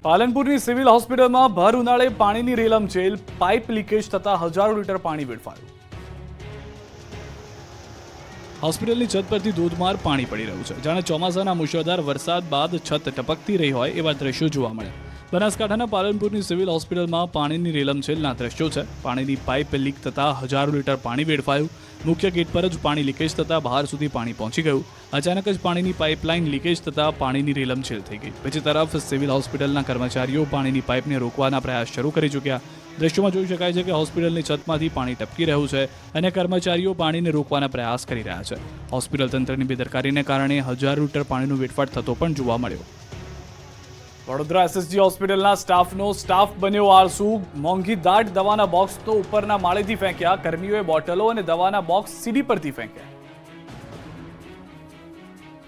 પાલનપુરની civil હોસ્પિટલમાં ભર ઉનાળે પાણીની રેલમછેલ, પાઇપ લીકેજ થતા હજારો લીટર પાણી વેડફાયું। હોસ્પિટલની છત પરથી ધોધમાર પાણી પડી રહ્યું છે, જાણે ચોમાસાના મુશળધાર વરસાદ બાદ છત ટપકતી રહી હોય એવા દ્રશ્યો જોવા મળ્યા। બનાસકાંઠાના પાલનપુરની સિવિલ હોસ્પિટલમાં પાણીની રેલમછેલના દ્રશ્યો છે। પાણીની પાઇપ લીક થતા હજારો લીટર પાણી વેડફાયું। મુખ્ય ગેટ પર જ પાણી લીકેજ થતા બહાર સુધી પાણી પહોંચી ગયું। અચાનક જ પાણીની પાઇપલાઇન લીકેજ થતા પાણીની રેલમછેલ થઈ ગઈ। બીજી તરફ સિવિલ હોસ્પિટલના કર્મચારીઓ પાણીની પાઇપને રોકવાના પ્રયાસ શરૂ કરી ચૂક્યા। દ્રશ્યોમાં જોઈ શકાય છે કે હોસ્પિટલની છતમાંથી પાણી ટપકી રહ્યું છે અને કર્મચારીઓ પાણીને રોકવાના પ્રયાસ કરી રહ્યા છે। હોસ્પિટલ તંત્રની બેદરકારીને કારણે હજારો લીટર પાણીનો વેડફાટ થતો પણ જોવા મળ્યો। વડોદરા એસએસજી હોસ્પિટલના સ્ટાફ બન્યો આળસુ। મોંઘી દાટ દવાના બોક્સ તો ઉપરના માળેથી ફેંક્યા। કર્મીઓએ બોટલો અને દવાના બોક્સ સીડી પરથી ફેંક્યા।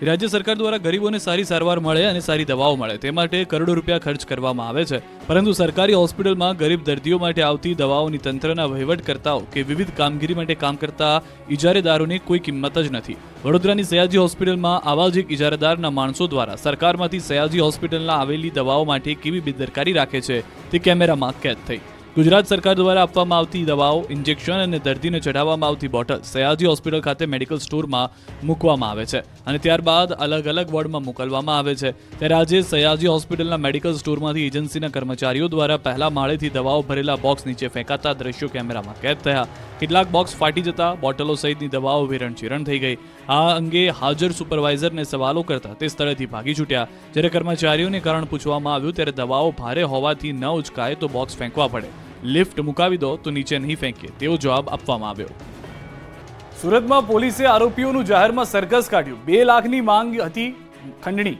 રાજ્ય સરકાર દ્વારા ગરીબોને સારી સારવાર મળે અને સારી દવાઓ મળે તે માટે કરોડો રૂપિયા ખર્ચ કરવામાં આવે છે, પરંતુ સરકારી હોસ્પિટલમાં ગરીબ દર્દીઓ માટે આવતી દવાઓની તંત્રના વહીવટકર્તાઓ કે વિવિધ કામગીરી માટે કામ કરતા ઇજારેદારોની કોઈ કિંમત જ નથી। વડોદરાની સયાજી હોસ્પિટલમાં આવા જ એક ઇજારેદારના માણસો દ્વારા સરકારમાંથી સયાજી હોસ્પિટલના આવેલી દવાઓ માટે કેવી બેદરકારી રાખે છે તે કેમેરામાં કેદ થઈ। ગુજરાત સરકાર દ્વારા આપવામાં આવતી દવાઓ, ઇન્જેક્શન અને દર્દીને ચઢાવવામાં આવતી બોટલ સયાજી હોસ્પિટલ ખાતે મેડિકલ સ્ટોરમાં મૂકવામાં આવે છે અને ત્યારબાદ અલગ અલગ વોર્ડમાં મોકલવામાં આવે છે। ત્યારે આજે સયાજી હોસ્પિટલના મેડિકલ સ્ટોરમાંથી એજન્સીના કર્મચારીઓ દ્વારા પહેલા માળેથી દવાઓ ભરેલા બોક્સ નીચે ફેંકાતા દ્રશ્યો કેમેરામાં કેદ થયા। કેટલાક બોક્સ ફાટી જતા બોટલો સહિતની દવાઓ વેરણચીરણ થઈ ગઈ। આ અંગે હાજર સુપરવાઇઝરને સવાલો કરતા તે સ્થળેથી ભાગી છૂટ્યા। જ્યારે કર્મચારીઓને કારણ પૂછવામાં આવ્યું ત્યારે દવાઓ ભારે હોવાથી ન ઉચકાય તો બોક્સ ફેંકવા પડે, લિફ્ટ મુકાવી દો તો નીચે નહીં ફેંકીએ તેવો જવાબ આપવામાં આવ્યો। સુરતમાં પોલીસે આરોપીઓનું જાહેરમાં સરઘસ કાઢ્યું। 2 લાખની માંગ હતી ખંડણી।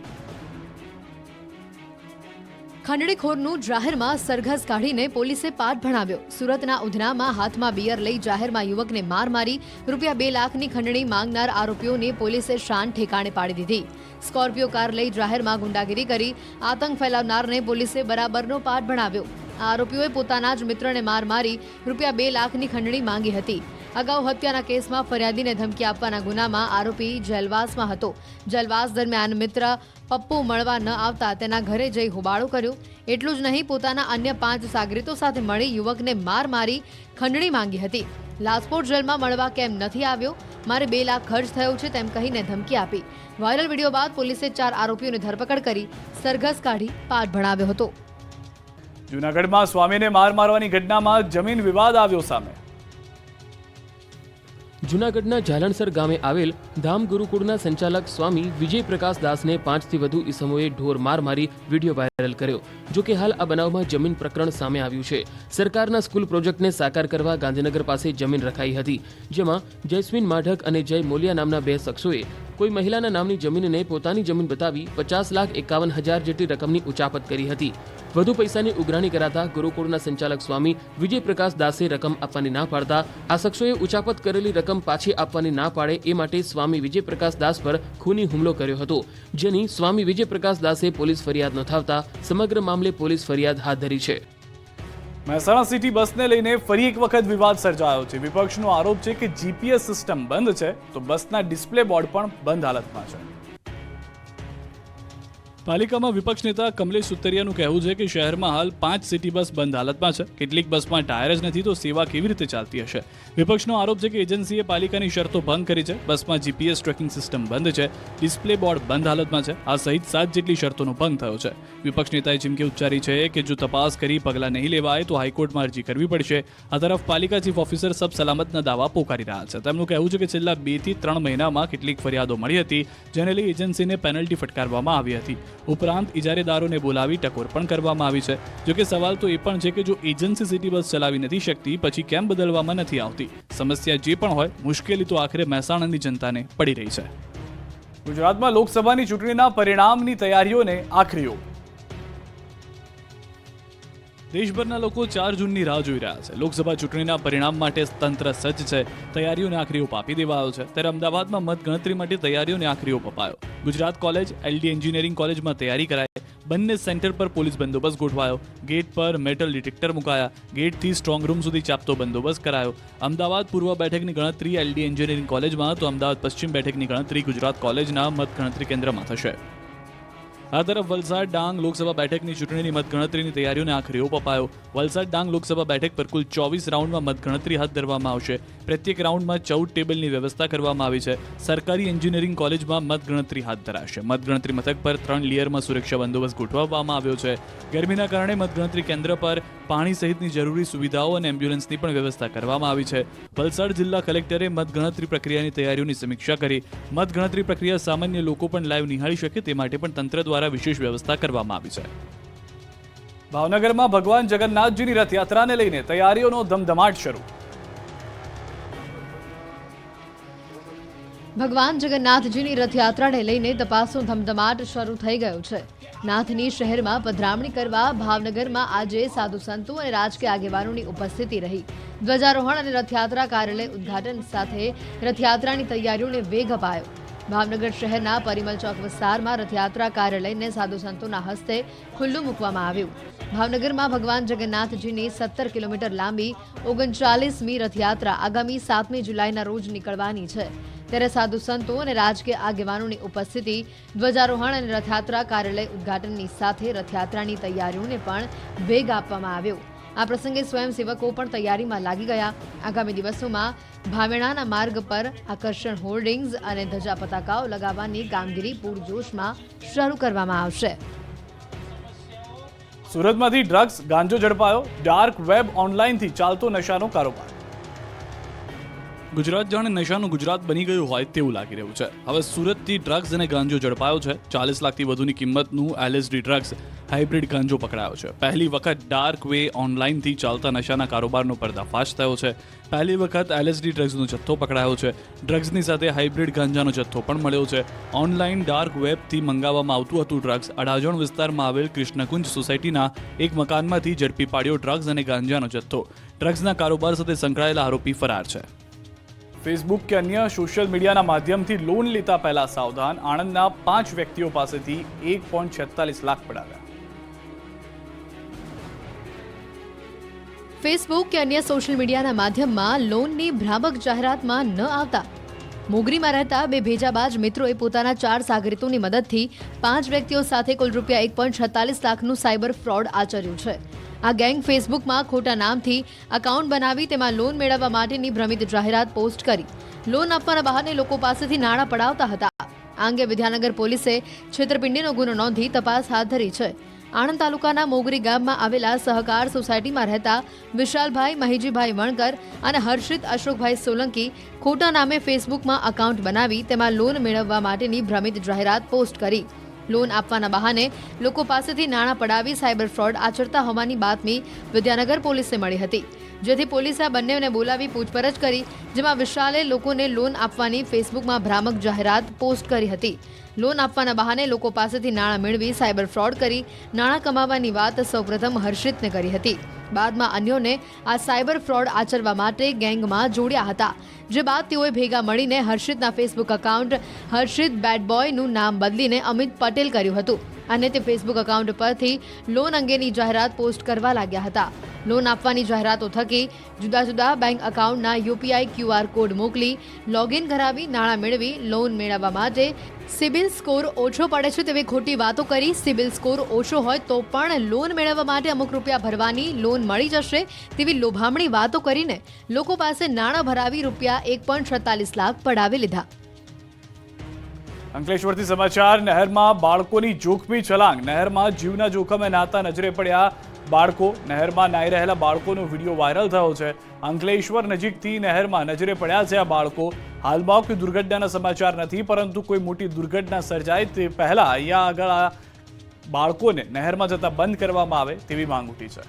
ખંડણીખોરનું જાહેરમાં સરઘસ કાઢીને પોલીસે પાઠ ભણાવ્યો। સુરતના ઉધનામાં હાથમાં બિયર લઈ જાહેરમાં યુવકને માર મારી રૂપિયા 2 લાખની ખંડણી માંગનાર આરોપીઓને પોલીસે શાન ઠેકાણે પાડી દીધી। સ્કોર્પિયો કાર લઈ જાહેરમાં ગુંડાગીરી કરી આતંક ફેલાવનારને પોલીસે બરાબરનો પાઠ ભણાવ્યો। આરોપીઓએ પોતાના જ મિત્રને માર મારી રૂપિયા 2 લાખની ખંડણી માંગી હતી। અગાઉ હત્યાના કેસમાં ફરિયાદીને ધમકી આપવાના ગુનામાં આરોપી જેલવાસમાં હતો। જેલવાસ દરમિયાન મિત્ર પપ્પુ મળવા ન આવતા તેના ઘરે જઈ હોબાળો કર્યો। એટલું જ નહીં, પોતાના અન્ય 5 સાગરીતો સાથે મળી યુવકને માર મારી ખંડણી માંગી હતી। લાજપોર જેલમાં મળવા કેમ નથી આવ્યો, મારે 2 લાખ ખર્ચ થયો છે તેમ કહીને ધમકી આપી। વાયરલ વિડીયો બાદ પોલીસે 4 આરોપીઓની ધરપકડ કરી સરઘસ કાઢી પાઠ ભણાવ્યો હતો। જૂનાગઢમાં સ્વામીને માર મારવાની ઘટનામાં જમીન વિવાદ આવ્યો સામે। જૂનાગઢના જાલણસર ગામે આવેલ ધામ ગુરુકુળના સંચાલક સ્વામી વિજય પ્રકાશ દાસને 5 થી વધુ ઈસમોએ ઢોર માર મારી વિડીયો વાયરલ કર્યો। જો કે હાલ આ બનાવમાં જમીન પ્રકરણ સામે આવ્યું છે। સરકારના સ્કૂલ પ્રોજેક્ટને સાકાર કરવા ગાંધીનગર પાસે જમીન રખાઈ હતી, જેમાં જયસ્મીન માઢક અને જય મોલિયા નામના 2 શખ્સોએ કોઈ મહિલાના નામની જમીનને પોતાની જમીન બતાવી 50,51,000 જેટલી રકમની ઉચાપત કરી હતી। વધુ પૈસાની ઉઘરાણી કરાતા ગુરુકુળના સંચાલક સ્વામી વિજય પ્રકાશ દાસે રકમ આપવાની ના પાડતા આ શખ્સોએ ઉચાપત કરેલી રકમ પાછી આપવાની ના પાડે એ માટે સ્વામી વિજય પ્રકાશ દાસ પર ખૂની હુમલો કર્યો હતો, જેની સ્વામી વિજય પ્રકાશ દાસે પોલીસ ફરિયાદ નોંધાવતા સમગ્ર મામલે પોલીસ ફરિયાદ હાથ ધરી છે। મહેસાણા સિટી બસને લઈને ફરી એક વખત વિવાદ સર્જાયો છે। વિપક્ષનો આરોપ છે કે જીપીએસ સિસ્ટમ બંધ છે તો બસના ડિસ્પ્લે બોર્ડ પણ બંધ હાલતમાં છે। પાલિકામાં વિપક્ષ નેતા કમલેશ સુતરિયાનું કહેવું છે કે શહેરમાં હાલ 5 સિટી બસ બંધ હાલતમાં છે। કેટલીક બસમાં ટાયર જ નથી તો સેવા કેવી રીતે ચાલતી હશે। વિપક્ષનો આરોપ છે કે એજન્સીએ પાલિકાની શરતો ભંગ કરી છે। બસમાં જીપીએસ ટ્રેકિંગ સિસ્ટમ બંધ છે, ડિસ્પ્લે બોર્ડ બંધ હાલતમાં છે। આ સહિત 7 જેટલી શરતોનો ભંગ થયો છે। વિપક્ષ નેતાએ ચીમકી ઉચ્ચારી છે કે જો તપાસ કરી પગલાં નહીં લેવાય તો હાઈકોર્ટમાં અરજી કરવી પડશે। આ તરફ પાલિકા ચીફ ઓફિસર સબ સલામતના દાવા પોકારી રહ્યા છે। તેમનું કહેવું છે કે છેલ્લા 2 થી 3 મહિનામાં કેટલીક ફરિયાદો મળી હતી, જેને લઈ એજન્સીને પેનલ્ટી ફટકારવામાં આવી હતી। ઉપરાંત ઇજારેદારોને બોલાવી ટકોર પણ કરવામાં આવી છે। જોકે સવાલ તો એ પણ છે કે જો એજન્સી સિટી બસ ચલાવી નથી શકતી પછી કેમ બદલવામાં નથી આવતી। સમસ્યા જે પણ હોય, મુશ્કેલી તો આખરે મહેસાણાની જનતાને પડી રહી છે। ગુજરાતમાં લોકસભાની ચૂંટણીના પરિણામની તૈયારીઓને આખરી ઓપ। દેશભરના લોકો 4 જૂનની રાહ જોઈ રહ્યા છે। લોકસભા ચૂંટણીના પરિણામ માટે તંત્ર સજ્જ છે। તૈયારીઓને આખરી ઓપ આપી દેવાયો છે। ત્યારે અમદાવાદમાં મતગણતરી માટે તૈયારીઓને આખરી ઓપ અપાયો। ગુજરાત કોલેજ, એલડી એન્જિનિયરિંગ કોલેજમાં તૈયારી કરાઈ। બંને સેન્ટર પર પોલીસ બંદોબસ્ત ગોઠવાયો। ગેટ પર મેટલ ડિટેક્ટર મુકાયા। ગેટથી સ્ટ્રોંગ રૂમ સુધી ચાપતો બંદોબસ્ત કરાયો। અમદાવાદ પૂર્વ બેઠકની ગણતરી એલડી એન્જિનિયરિંગ કોલેજમાં તો અમદાવાદ પશ્ચિમ બેઠકની ગણતરી ગુજરાત કોલેજના મતગણતરી કેન્દ્રમાં થશે। આ તરફ વલસાડ ડાંગ લોકસભા બેઠકની ચૂંટણીની મતગણતરીની તૈયારીઓને આખરે ઓપ અપાયો. વલસાડ ડાંગ લોકસભા બેઠક પર કુલ 24 રાઉન્ડમાં મતગણતરી હાથ ધરવામાં આવશે. પ્રત્યેક રાઉન્ડમાં 14 ટેબલની વ્યવસ્થા કરવામાં આવી છે. સરકારી એન્જિનિયરિંગ કોલેજમાં મતગણતરી હાથ ધરાશે. મતગણતરી મથક પર 3 લેયરમાં સુરક્ષા બંદોબસ્ત ગોઠવવામાં આવ્યો છે. ગરમીના કારણે મતગણતરી કેન્દ્ર પર પાણી સહિતની જરૂરી સુવિધાઓ અને એમ્બ્યુલન્સની પણ વ્યવસ્થા કરવામાં આવી છે. વલસાડ જિલ્લા કલેક્ટરે મતગણતરી પ્રક્રિયાની તૈયારીઓની સમીક્ષા કરી. મતગણતરી પ્રક્રિયા સામાન્ય લોકો પણ લાઈવ નિહાળી શકે તે માટે પણ તંત્ર દ્વારા વિશેષ વ્યવસ્થા કરવામાં આવી છે. ભાવનગરમાં ભગવાન જગન્નાથજીની રથયાત્રાને લઈને તૈયારીઓનો ધમધમાટ શરૂ. ભગવાન જગન્નાથજીની રથયાત્રાને લઈને તપાસનો ધમધમાટ શરૂ થઈ ગયો છે. નાથની શહેરમાં પધરામણી કરવા ભાવનગરમાં આજે સાધુ સંતો અને રાજકીય આગેવાનોની ઉપસ્થિતિ રહી. ધ્વજારોહણ અને રથયાત્રા કાર્યાલય ઉદ્ઘાટન સાથે રથયાત્રાની તૈયારીઓને વેગ અપાયો. ભાવનગર શહેરના પરિમલ ચોક વિસ્તારમાં રથયાત્રા કાર્યાલયને સાધુ સંતોના હસ્તે ખુલ્લું મૂકવામાં આવ્યું. ભાવનગરમાં ભગવાન જગન્નાથજીની 17 કિલોમીટર લાંબી 39મી રથયાત્રા આગામી 7મી જુલાઈના રોજ નીકળવાની છે. ત્યારે સાધુ સંતો અને રાજકીય આગેવાનોની ઉપસ્થિતિ, ધ્વજારોહણ અને રથયાત્રા કાર્યાલય ઉદ્ઘાટનની સાથે રથયાત્રાની તૈયારીઓને પણ વેગ આપવામાં આવ્યો. આ પ્રસંગે સ્વયંસેવકો પણ તૈયારીમાં લાગી ગયા. આગામી દિવસોમાં ભાવેણાના માર્ગ પર આકર્ષણ હોર્ડિંગ્સ અને ધજા પતાકાઓ લગાવવાની કામગીરી પૂરજોશમાં શરૂ કરવામાં આવશે. સુરતમાંથી ડ્રગ્સ ગાંજો ઝડપાયો. ડાર્ક વેબ ઓનલાઈનથી ચાલતો નશાનો કારોબાર. ગુજરાત જાણે નશાનું ગુજરાત બની ગયું હોય તેવું લાગી રહ્યું છે. હવે સુરતથી ડ્રગ્સ અને ગાંજો ઝડપાયો છે. 40 લાખથી વધુની કિંમતનું LSD ડ્રગ્સ હાઇબ્રિડ ગાંજો પકડાયો છે. પહેલી વખત ડાર્ક વે ઓનલાઈનથી ચાલતા નશાના કારોબારનો પર્દાફાશ થયો છે. પહેલી વખત LSD ડ્રગ્સનો જથ્થો પકડાયો છે. ડ્રગ્સની સાથે હાઇબ્રિડ ગાંજાનો જથ્થો પણ મળ્યો છે. ઓનલાઈન ડાર્ક વેબથી મંગાવવામાં આવતું હતું ડ્રગ્સ. અડાજણ વિસ્તારમાં આવેલ કૃષ્ણકુંજ સોસાયટીના એક મકાનમાંથી ઝડપી પાડ્યો ડ્રગ્સ અને ગાંજાનો જથ્થો. ડ્રગ્સના કારોબાર સાથે સંકળાયેલા આરોપી ફરાર છે. ફેસબુક કે અન્ય સોશિયલ મીડિયાના માધ્યમથી લોન લેતા પહેલા સાવધાન. આણંદના 5 વ્યક્તિઓ પાસેથી 1.46 લાખ પડાવ્યા. ફેસબુક કે અન્ય સોશિયલ મીડિયાના માધ્યમમાં લોનની ભ્રામક જાહેરાતમાં ન આવતા મોગરીમાં રહેતા 2 ભેજાબાજ મિત્રોએ પોતાના 4 સાગરીતોની મદદથી 5 વ્યક્તિઓ સાથે કુલ રૂપિયા 1.46 લાખનું સાયબર ફ્રોડ આચર્યું છે. આ ગેંગ ફેસબુકમાં ખોટા નામથી એકાઉન્ટ બનાવી તેમાં લોન મેળવવા માટેની ભ્રમિત જાહેરાત પોસ્ટ કરી લોન આપવાના બહાને લોકો પાસેથી નાણાં પડાવતા હતા. આ અંગે વિદ્યાનગર પોલીસે છેતરપિંડીનો ગુનો નોંધી તપાસ હાથ ધરી છે. આણંદ તાલુકાના મોગરી ગામમાં આવેલા સહકાર સોસાયટીમાં રહેતા વિશાલભાઈ મહીજીભાઈ વણકર અને હર્ષિત અશોકભાઈ સોલંકી ખોટા નામે ફેસબુકમાં એકાઉન્ટ બનાવી તેમાં લોન મેળવવા માટેની ભ્રમિત જાહેરાત પોસ્ટ કરી લોન આપવાના બહાને લોકો પાસેથી નાણાં પડાવી સાયબર ફ્રોડ આચરતા હોવાની બાતમી વિદ્યાનગર પોલીસને મળી હતી. જેથી પોલીસે આ બંનેને બોલાવી પૂછપરછ કરી, જેમાં વિશાલે લોકોને લોન આપવાની ફેસબુકમાં ભ્રામક જાહેરાત પોસ્ટ કરી હતી. લોન આપવાના બહાને લોકો પાસેથી નાણાં મેળવી સાયબર ફ્રોડ કરી નાણાં કમાવાની વાત સૌપ્રથમ હર્ષિતને કરી હતી. બાદમાં અન્યોને આ સાયબર ફ્રોડ આચરવા માટે ગેંગમાં જોડ્યા હતા. જે બાદ તેઓએ ભેગા મળીને હર્ષિતના ફેસબુક એકાઉન્ટ હર્ષિત બેડ બોયનું નામ બદલીને અમિત પટેલ કર્યું હતું અને તે ફેસબુક એકાઉન્ટ પરથી લોન અંગેની જાહેરાત પોસ્ટ કરવા લાગ્યા હતા. લોન આપવાની જાહેરાતો થકી જુદા જુદા બેંક એકાઉન્ટના UPI QR કોડ મોકલી લોગિન કરાવી નાણાં મેળવી લોન મેળવવા માટે સિબિલ સ્કોર ઓછો પડે છે તેવી ખોટી વાતો કરી સિબિલ સ્કોર ઓછો હોય તો પણ લોન મેળવવા માટે અમુક રૂપિયા ભરવાની, લોન મળી જશે તેવી લોભામણી વાતો કરીને લોકો પાસે નાણાં ભરાવી રૂપિયા 1.46 લાખ પડાવી લીધા. અંકલેશ્વરથી સમાચાર. નહેરમાં બાળકોની જોખમી છલાંગ. નહેરમાં જીવના જોખમે નાતા નજરે પડ્યા બાળકો. નહેરમાં નાહી રહેલા બાળકોનો વિડીયો વાયરલ થયો છે. અંકલેશ્વર નજીકથી નહેરમાં નજરે પડ્યા છે આ બાળકો. હાલમાં કોઈ દુર્ઘટનાના સમાચાર નથી, પરંતુ કોઈ મોટી દુર્ઘટના સર્જાય તે પહેલા અહીંયા આગળ આ બાળકોને નહેરમાં જતા બંધ કરવામાં આવે તેવી માંગ ઉઠી છે.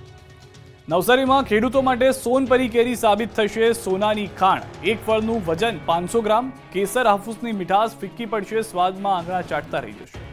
નવસારીમાં ખેડૂતો માટે સોનપરી કેરી સાબિત થશે સોનાની ખાણ. એક ફળનું વજન 500 ગ્રામ. કેસર હાફૂસની મીઠાશ ફિક્કી પડશે, સ્વાદમાં આંગળા ચાટતા રહી જશે.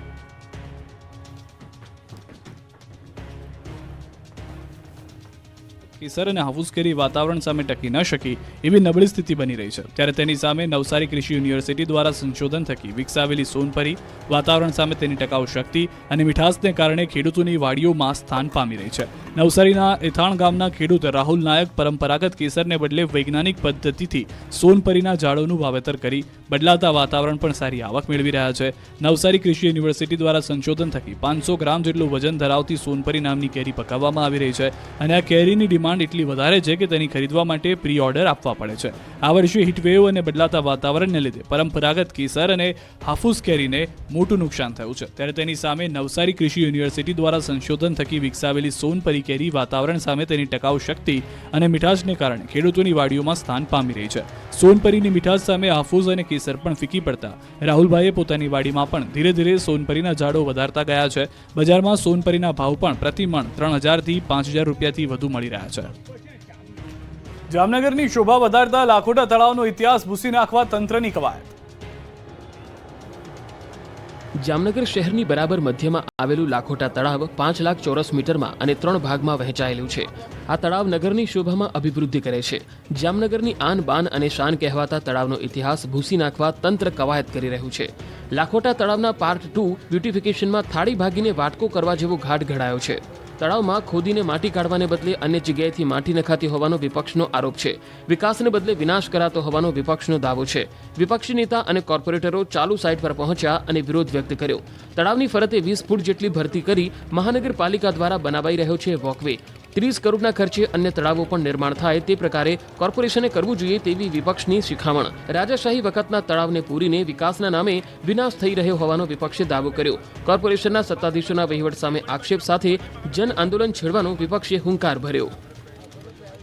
કેસર અને હાફૂસ કેરી વાતાવરણ સામે ટકી ન શકી એવી નબળી સ્થિતિ બની રહી છે. ત્યારે તેની સામે નવસારી કૃષિ યુનિવર્સિટી દ્વારા સંશોધન થકી વિકસાવેલી સોનપરી વાતાવરણ સામે તેની ટકાઉ શક્તિ અને મીઠાશને કારણે ખેડૂતોની વાડીઓમાં સ્થાન પામી રહી છે. નવસારીના એથાણ ગામના ખેડૂત રાહુલ નાયક પરંપરાગત કેસરને બદલે વૈજ્ઞાનિક પદ્ધતિથી સોનપરીના ઝાડોનું વાવેતર કરી બદલાતા વાતાવરણ પણ સારી આવક મેળવી રહ્યા છે. નવસારી કૃષિ યુનિવર્સિટી દ્વારા સંશોધન થકી 500 ગ્રામ જેટલું વજન ધરાવતી સોનપરી નામની કેરી પકાવવામાં આવી રહી છે અને આ કેરીની ડિમાન્ડ એટલી વધારે છે કે તેની ખરીદવા માટે પ્રી ઓર્ડર આપવા પડે છે. આ વર્ષે હીટવેવ અને બદલાતા વાતાવરણને લીધે પરંપરાગત કેસર અને હાફૂસ કેરીને મોટું નુકસાન થયું છે. ત્યારે તેની સામે નવસારી કૃષિ યુનિવર્સિટી દ્વારા સંશોધન થકી વિકસાવેલી સોનપરી કેરી વાતાવરણ સામે તેની ટકાઉ શક્તિ અને મીઠાશને કારણે ખેડૂતોની વાડીઓમાં સ્થાન પામી રહી છે. સોનપરીની મીઠાશ સામે હાફૂસ અને કેસર પણ ફીકી પડતા રાહુલભાઈએ પોતાની વાડીમાં પણ ધીરે ધીરે સોનપરીના ઝાડો વધારતા ગયા છે. બજારમાં સોનપરીના ભાવ પણ પ્રતિ મણ 3,000 થી 5,000 રૂપિયાથી વધુ મળી રહ્યા છે. જામનગરની શોભા વધારતા લાખોટા તળાવનો ઇતિહાસ ભૂસી નાખવા તંત્રની કવાયત. જામનગર શહેરની બરાબર મધ્યમાં આવેલું લાખોટા તળાવ 5 લાખ ચોરસ મીટરમાં અને 3 ભાગમાં વહેંચાયેલું છે. આ તળાવ નગરની શોભામાં અભિવૃદ્ધિ કરે છે. જામનગરની આન બાન અને શાન કહેવાતા તળાવનો ઇતિહાસ ભૂસી નાખવા તંત્ર કવાયત કરી રહ્યું છે. લાખોટા તળાવના પાર્ટ 2 બ્યુટિફિકેશનમાં થાળી ભાગીને વાટકો કરવા જેવો ઘાટ ઘડાયો છે. તળાવમાં ખોદીને માટી કાઢવાને બદલે અન્ય જગ્યાએથી માટી નખાતી હોવાનો વિપક્ષનો આરોપ છે. વિકાસને બદલે વિનાશ કરાતો હોવાનો વિપક્ષનો દાવો છે. વિપક્ષી નેતા અને કોર્પોરેટરો ચાલુ સાઇટ પર પહોંચ્યા અને વિરોધ વ્યક્ત કર્યો. તળાવની ફરતે 20 ફૂટ જેટલી ભરતી કરી મહાનગરપાલિકા દ્વારા બનાવાઈ રહ્યો છે વોકવે. 30 કરોડના ખર્ચે અન્ય તળાવો પણ નિર્માણ થાય તે પ્રકારે કોર્પોરેશને કરવું જોઈએ તેવી વિપક્ષની શિખામણ. રાજાશાહી વખતના તળાવને પૂરીને વિકાસના નામે વિનાશ થઈ રહ્યો હોવાનો વિપક્ષે દાવો કર્યો. કોર્પોરેશનના સત્તાધીશોના વહીવટ સામે આક્ષેપ સાથે જન આંદોલન છેડવાનો વિપક્ષે હુંકાર ભર્યો.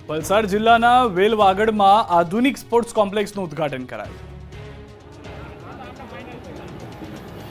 વલસાડ જિલ્લાના વેલવાગડમાં આધુનિક સ્પોર્ટ્સ કોમ્પ્લેક્સનું ઉદ્ઘાટન કરાયું.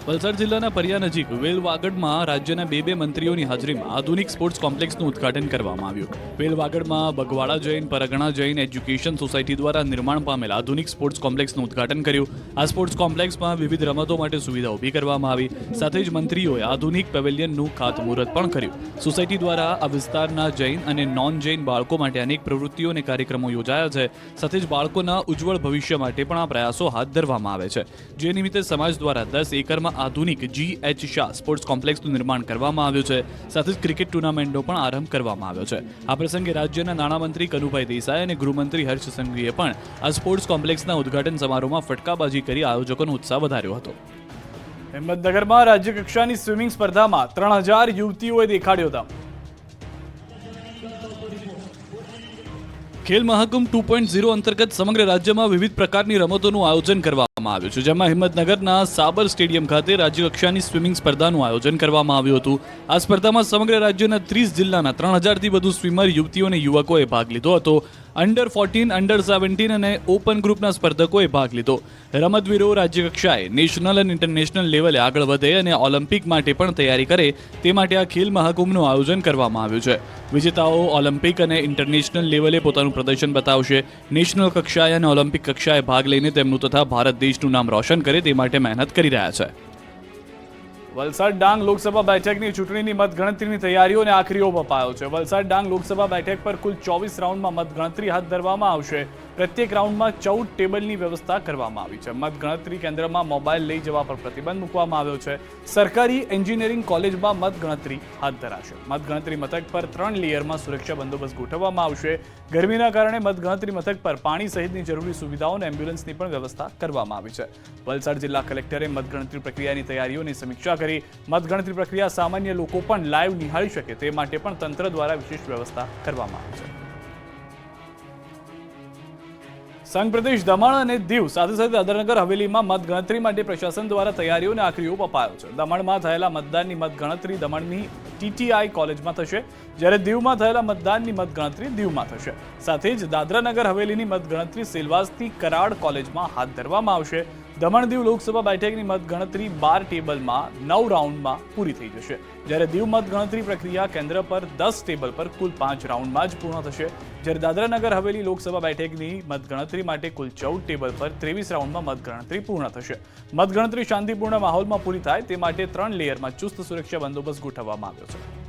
વલસાડ જિલ્લાના પરિયા નજીક વેલવાગડમાં રાજ્યના બે મંત્રીઓની હાજરીમાં આધુનિક સ્પોર્ટ્સ કોમ્પ્લેક્સનું ઉદ્ઘાટન કરવામાં આવ્યું. વેલવાગડમાં બગવાડા જૈન પરગણા જૈન એજ્યુકેશન સોસાયટી દ્વારા નિર્માણ પામેલ આધુનિક સ્પોર્ટ્સ કોમ્પ્લેક્સનું ઉદ્ઘાટન કર્યું. આ સ્પોર્ટ્સ કોમ્પ્લેક્સમાં વિવિધ રમતો માટે સુવિધા ઊભી કરવામાં આવી. સાથે જ મંત્રીઓએ આધુનિક પેવેલિયનનું ખાતમુહૂર્ત પણ કર્યું. સોસાયટી દ્વારા આ વિસ્તારના જૈન અને નોન જૈન બાળકો માટે અનેક પ્રવૃત્તિઓ અને કાર્યક્રમો યોજાયા છે. સાથે જ બાળકોના ઉજ્જવળ ભવિષ્ય માટે પણ આ પ્રયાસો હાથ ધરવામાં આવે છે. જે નિમિત્તે સમાજ દ્વારા 10 એકરમાં આધુનિક GH શાહ સ્પોર્ટ્સ કોમ્પ્લેક્સનું નિર્માણ કરવામાં આવ્યું છે. સાથે જ ક્રિકેટ ટુર્નામેન્ટનો પણ આરંભ કરવામાં આવ્યો છે. આ પ્રસંગે રાજ્યના નાણામંત્રી કનુભાઈ દેસાઈ અને ગૃહમંત્રી હર્ષ સંઘવીએ પણ આ સ્પોર્ટ્સ કોમ્પ્લેક્સના ઉદ્ઘાટન સમારોહમાં ફટકાબાજી કરી આયોજકોનો ઉત્સાહ વધાર્યો હતો. હિંમતનગરમાં રાજ્ય કક્ષાની સ્વિમિંગ સ્પર્ધામાં 3,000 યુવતીઓએ દેખાડ્યો દમ. ખેલ મહાકુંભ 2.0 અંતર્ગત સમગ્ર રાજ્યમાં વિવિધ પ્રકારની રમતોનું આયોજન કરવામાં આવ્યું છે. જેમાં હિંમતનગરના સાબર સ્ટેડિયમ ખાતે રાજ્યકક્ષાની સ્વિમિંગ સ્પર્ધાનું આયોજન કરવામાં આવ્યું હતું. આ સ્પર્ધામાં સમગ્ર રાજ્યના 30 જિલ્લાના 3,000થી વધુ સ્વિમર યુવતીઓ અને યુવકોએ ભાગ લીધો હતો. અંડર 14, અંડર 17 અને ઓપન ગ્રુપના સ્પર્ધકોએ ભાગ લીધો. રમતવીરો રાજ્યકક્ષાએ નેશનલ અને ઇન્ટરનેશનલ લેવલે આગળ વધે અને ઓલિમ્પિક માટે પણ તૈયારી કરે તે માટે આ ખેલ મહાકુંભનું આયોજન કરવામાં આવ્યું છે. વિજેતાઓ ઓલિમ્પિક અને ઇન્ટરનેશનલ લેવલે પોતાનું પ્રદર્શન બતાવશે. નેશનલ કક્ષાએ અને ઓલિમ્પિક કક્ષાએ ભાગ લઈને તેમનું તથા ભારત દેશનું નામ રોશન કરે તે માટે મહેનત કરી રહ્યા છે. વલસાડ ડાંગ લોકસભા બેઠકની ચૂંટણીની મતગણતરીની તૈયારીઓને આખરી ઓપ અપાયો છે. વલસાડ ડાંગ લોકસભા બેઠક પર કુલ 24 રાઉન્ડમાં મતગણતરી હાથ ધરવામાં આવશે. પ્રત્યેક રાઉન્ડમાં 14 ટેબલની વ્યવસ્થા કરવામાં આવી છે. મતગણતરી કેન્દ્રમાં મોબાઈલ લઈ જવા પર પ્રતિબંધ મૂકવામાં આવ્યો છે. સરકારી એન્જિનિયરિંગ કોલેજમાં મતગણતરી હાથ ધરાશે. મતગણતરી મથક પર 3 લેયરમાં સુરક્ષા બંદોબસ્ત ગોઠવવામાં આવશે. ગરમીના કારણે મતગણતરી મથક પર પાણી સહિતની જરૂરી સુવિધાઓ અને એમ્બ્યુલન્સની પણ વ્યવસ્થા કરવામાં આવી છે. વલસાડ જિલ્લા કલેક્ટરે મતગણતરી પ્રક્રિયાની તૈયારીઓની સમીક્ષા કરી. મતગણતરી પ્રક્રિયા સામાન્ય લોકો પણ લાઈવ નિહાળી શકે તે માટે પણ તંત્ર દ્વારા વિશેષ વ્યવસ્થા કરવામાં આવી છે. સંઘ પ્રદેશ દમણ અને દીવ સાથે સાથે દાદરાનગર હવેલીમાં મતગણતરી માટે પ્રશાસન દ્વારા તૈયારીઓને આખરી ઓપ અપાયો છે. દમણમાં થયેલા મતદાનની મતગણતરી દમણની TTI કોલેજમાં થશે, જ્યારે દીવમાં થયેલા મતદાનની મતગણતરી દીવમાં થશે. સાથે જ દાદરાનગર હવેલીની મતગણતરી સેલવાસની કરાડ કોલેજમાં હાથ ધરવામાં આવશે. દમણ દીવ લોકસભા બેઠકની મતગણતરી 12 ટેબલમાં 9 રાઉન્ડમાં પૂરી થઈ જશે, જ્યારે દીવ મતગણતરી પ્રક્રિયા કેન્દ્ર પર 10 ટેબલ પર કુલ 5 રાઉન્ડમાં જ પૂર્ણ થશે, જ્યારે દાદરાનગર હવેલી લોકસભા બેઠકની મતગણતરી માટે કુલ 14 ટેબલ પર 23 રાઉન્ડમાં મતગણતરી પૂર્ણ થશે. મતગણતરી શાંતિપૂર્ણ માહોલમાં પૂરી થાય તે માટે 3 લેયરમાં ચુસ્ત સુરક્ષા બંદોબસ્ત ગોઠવવામાં આવ્યો છે.